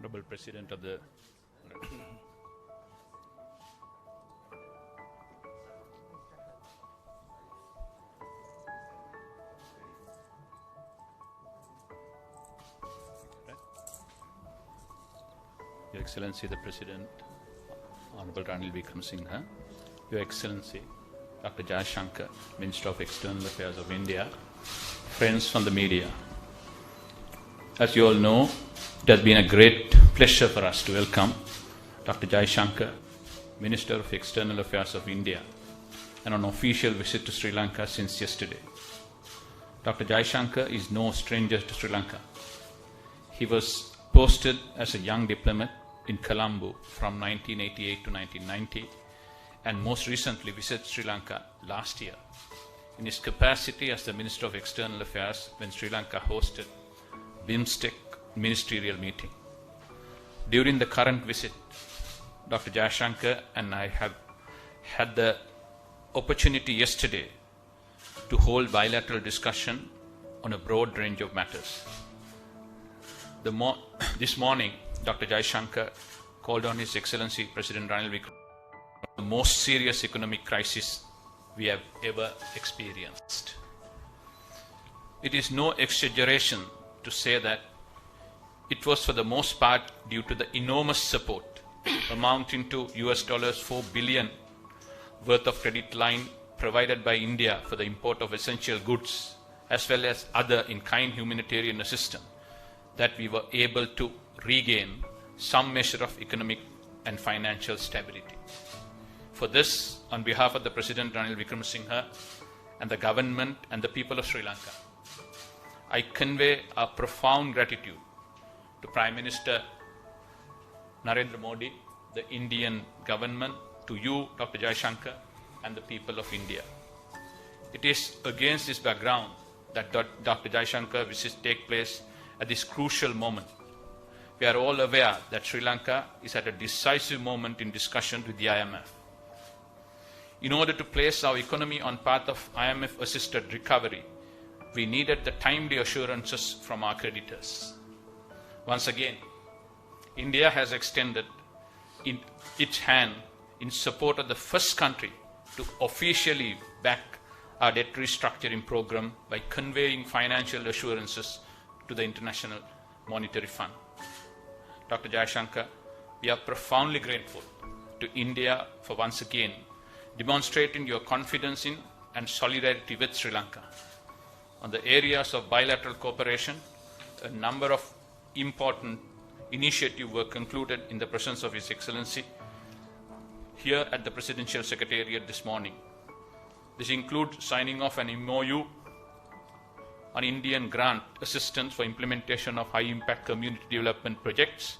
Honorable President of the Your Excellency the President, Honorable Ranil Wickremasinghe, Your Excellency Dr. Jay Shankar, Minister of External Affairs of India, friends from the media. As you all know, it has been a great pleasure for us to welcome Dr. Jay Shankar, Minister of External Affairs of India, on an official visit to Sri Lanka since yesterday. Dr. Jay Shankar is no stranger to Sri Lanka. He was posted as a young diplomat in Colombo from 1988 to 1990 and most recently visited Sri Lanka last year in his capacity as the Minister of External Affairs when Sri Lanka hosted BIMSTEC ministerial meeting. During the current visit, Dr. Jay Shankar and I have had the opportunity yesterday to hold bilateral discussion on a broad range of matters. This morning, Dr. Jay Shankar called on His Excellency President Ranil Wickremasinghe the most serious economic crisis we have ever experienced. It is no exaggeration to say that it was for the most part due to the enormous support amounting to $4 billion worth of credit line provided by India for the import of essential goods as well as other in-kind humanitarian assistance that we were able to regain some measure of economic and financial stability. For this, on behalf of the President Ranil Wickremasinghe and the government and the people of Sri Lanka, I convey our profound gratitude to Prime Minister Narendra Modi, the Indian government, to you, Dr. Jay Shankar, and the people of India. It is against this background that Dr. Jay Shankar visits take place at this crucial moment. We are all aware that Sri Lanka is at a decisive moment in discussion with the IMF. In order to place our economy on path of IMF-assisted recovery, we needed the timely assurances from our creditors. Once again, India has extended its hand in support of the first country to officially back our debt restructuring program by conveying financial assurances to the International Monetary Fund. Dr. Jay Shankar, we are profoundly grateful to India for once again demonstrating your confidence in and solidarity with Sri Lanka. On the areas of bilateral cooperation, a number of important initiatives were concluded in the presence of His Excellency here at the Presidential Secretariat this morning. This includes signing off an MOU on Indian grant assistance for implementation of high-impact community development projects,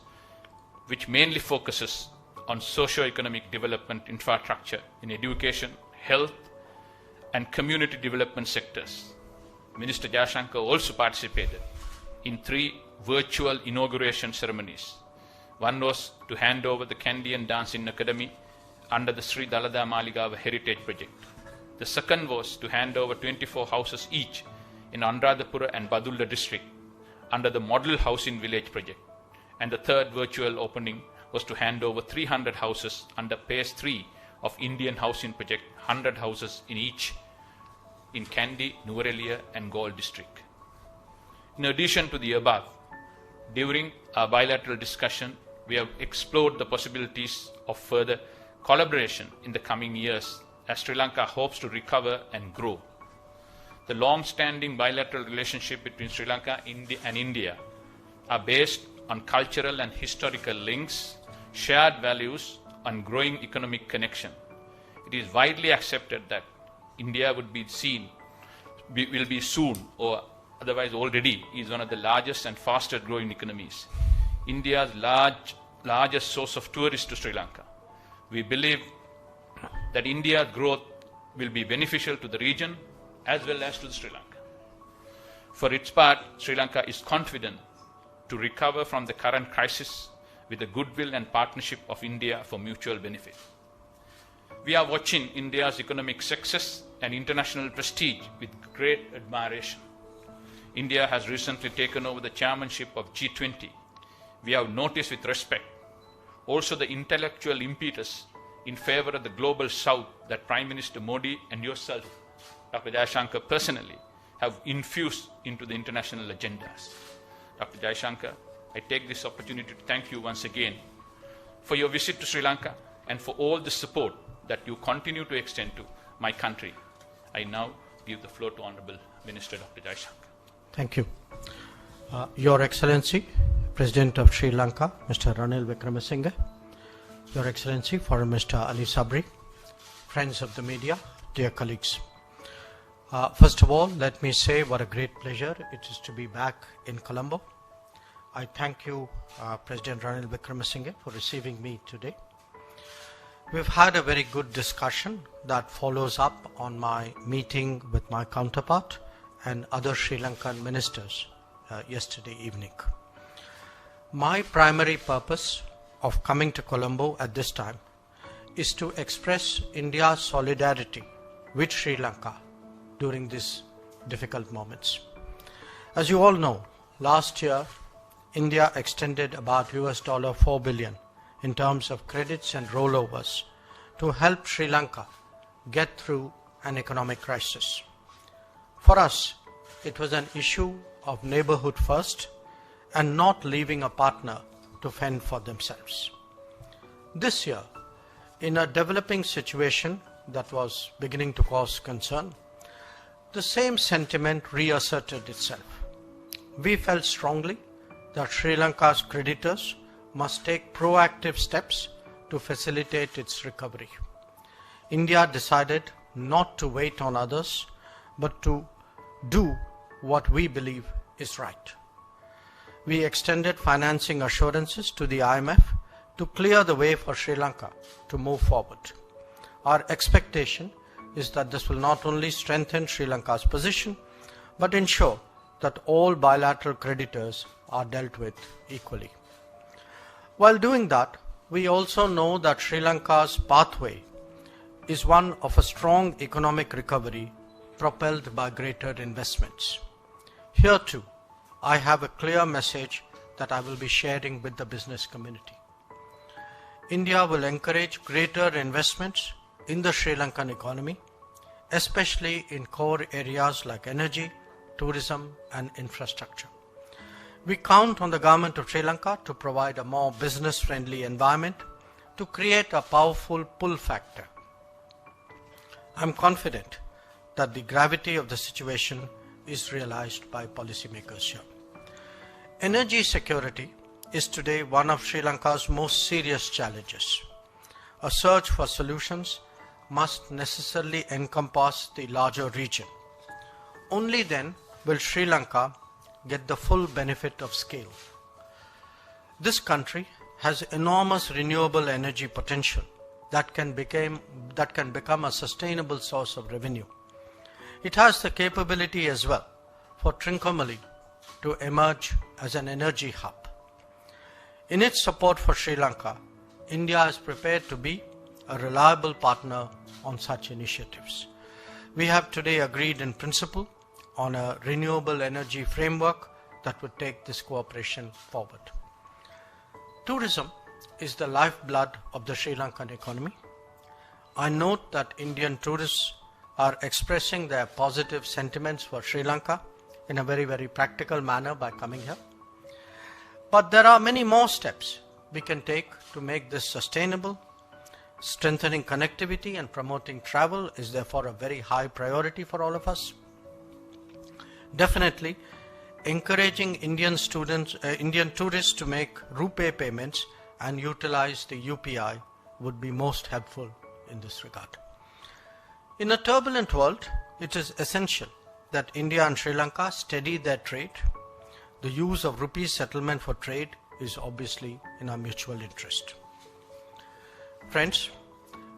which mainly focuses on socio-economic development infrastructure in education, health, and community development sectors. Minister Jay Shankar also participated in 3 virtual inauguration ceremonies. One was to hand over the Kandyan Dancing Academy under the Sri Dalada Maligawa Heritage Project. The second was to hand over 24 houses each in Anuradhapura and Badulla district under the Model Housing Village project. And the third virtual opening was to hand over 300 houses under Phase 3 of Indian Housing Project, 100 houses in each in Kandy, Nuwara and Galle district. In addition to the above, during our bilateral discussion, we have explored the possibilities of further collaboration in the coming years as Sri Lanka hopes to recover and grow. The long-standing bilateral relationship between Sri Lanka and India are based on cultural and historical links, shared values, and growing economic connection. It is widely accepted that India will be soon, or otherwise already, is one of the largest and fastest growing economies. India's largest source of tourists to Sri Lanka. We believe that India's growth will be beneficial to the region as well as to Sri Lanka. For its part, Sri Lanka is confident to recover from the current crisis with the goodwill and partnership of India for mutual benefit. We are watching India's economic success and international prestige with great admiration. India has recently taken over the chairmanship of G20, we have noticed with respect also the intellectual impetus in favor of the global south that Prime Minister Modi and yourself, Dr. Jay Shankar, personally have infused into the international agendas. Dr. Jay Shankar, I take this opportunity to thank you once again for your visit to Sri Lanka and for all the support that you continue to extend to my country. I now give the floor to Honorable Minister Dr. Jay Shankar. Thank you. Your Excellency, President of Sri Lanka, Mr. Ranil Wickremasinghe, Your Excellency, Foreign Minister Ali Sabri, friends of the media, dear colleagues. First of all, let me say what a great pleasure it is to be back in Colombo. I thank you, President Ranil Wickremasinghe, for receiving me today. We've had a very good discussion that follows up on my meeting with my counterpart and other Sri Lankan ministers yesterday evening. My primary purpose of coming to Colombo at this time is to express India's solidarity with Sri Lanka during these difficult moments. As you all know, last year India extended about $4 billion in terms of credits and rollovers to help Sri Lanka get through an economic crisis. For us, it was an issue of neighborhood first and not leaving a partner to fend for themselves. This year, in a developing situation that was beginning to cause concern, the same sentiment reasserted itself. We felt strongly that Sri Lanka's creditors must take proactive steps to facilitate its recovery. India decided not to wait on others, but to do what we believe is right. We extended financing assurances to the IMF to clear the way for Sri Lanka to move forward. Our expectation is that this will not only strengthen Sri Lanka's position, but ensure that all bilateral creditors are dealt with equally. While doing that, we also know that Sri Lanka's pathway is one of a strong economic recovery propelled by greater investments. Here too, I have a clear message that I will be sharing with the business community. India will encourage greater investments in the Sri Lankan economy, especially in core areas like energy, tourism and infrastructure. We count on the government of Sri Lanka to provide a more business-friendly environment to create a powerful pull factor. I am confident that the gravity of the situation is realized by policymakers here. Energy security is today one of Sri Lanka's most serious challenges. A search for solutions must necessarily encompass the larger region. Only then will Sri Lanka get the full benefit of scale. This country has enormous renewable energy potential that can become a sustainable source of revenue. It has the capability as well for Trincomalee to emerge as an energy hub. In its support for Sri Lanka, India is prepared to be a reliable partner on such initiatives. We have today agreed in principle on a renewable energy framework that would take this cooperation forward. Tourism is the lifeblood of the Sri Lankan economy. I note that Indian tourists are expressing their positive sentiments for Sri Lanka in a very, very practical manner by coming here. But there are many more steps we can take to make this sustainable. Strengthening connectivity and promoting travel is therefore a very high priority for all of us. Definitely, encouraging Indian tourists to make RuPay payments and utilize the UPI would be most helpful in this regard. In a turbulent world, it is essential that India and Sri Lanka steady their trade. The use of rupee settlement for trade is obviously in our mutual interest. Friends,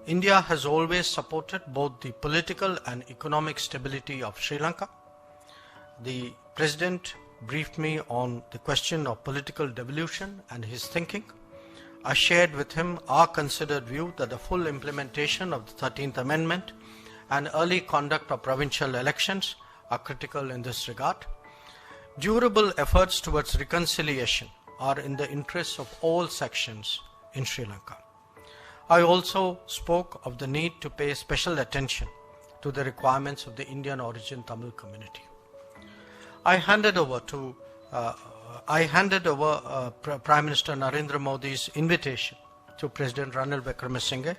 India has always supported both the political and economic stability of Sri Lanka. The President briefed me on the question of political devolution and his thinking. I shared with him our considered view that the full implementation of the 13th Amendment and early conduct of provincial elections are critical in this regard. Durable efforts towards reconciliation are in the interests of all sections in Sri Lanka. I also spoke of the need to pay special attention to the requirements of the Indian origin Tamil community. I handed over Prime Minister Narendra Modi's invitation to President Ranil Wickremasinghe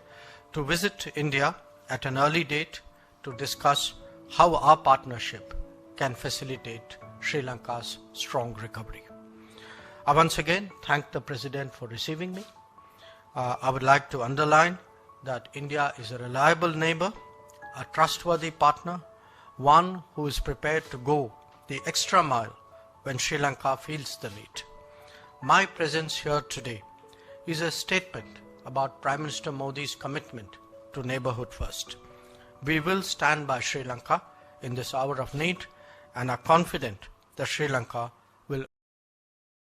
to visit India at an early date to discuss how our partnership can facilitate Sri Lanka's strong recovery. I once again thank the President for receiving me. I would like to underline that India is a reliable neighbor, a trustworthy partner, one who is prepared to go the extra mile when Sri Lanka feels the need. My presence here today is a statement about Prime Minister Modi's commitment to neighborhood first. We will stand by Sri Lanka in this hour of need and are confident that Sri Lanka